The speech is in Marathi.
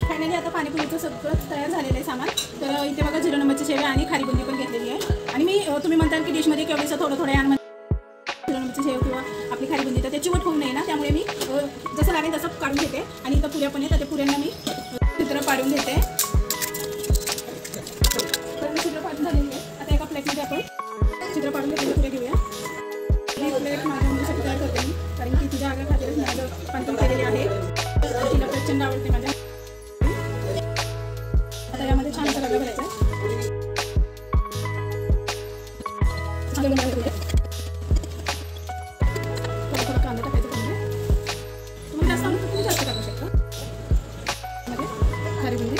फायनली आता पाणीपुरीचं सगळं तयार झालेलं आहे सामान. तर इथे बघा 0 नंबरची शेव आणि खारी बुंदी पण घेतलेली आहे. आणि मी तुम्ही म्हणताल की डिशमध्ये केवढीचं थोडं थोडं यान 0 नंबरची शेव किंवा आपली खारी बुंदी तर त्याची वट होऊ नये ना, त्यामुळे मी जसं लागेल तसं काढून घेते. आणि इथं पुऱ्या पण आहे तर ते पुऱ्यांना मी छिद्र पाडून घेते. तर मी छिद्र पाडून झालेली आहे. आता एका प्लेटमध्ये आपण छिद्र पाडून घेतलेले पुऱ्या घेऊया. ही प्लेट माझ्या मुलीसाठी तयार करते मी, कारण की तिच्या आग्या खात्याला माझं पाणीपुरी केलेली आहे. तिला प्रचंड आवडते माझ्या. आता यामध्ये छान असं रगडा भरायचा आहे. थोडं कांदा टाकायचं त्यामध्ये. तुम्ही जास्त आणून तुम्ही जास्त टाकू शकता. मध्ये खारी बुंदी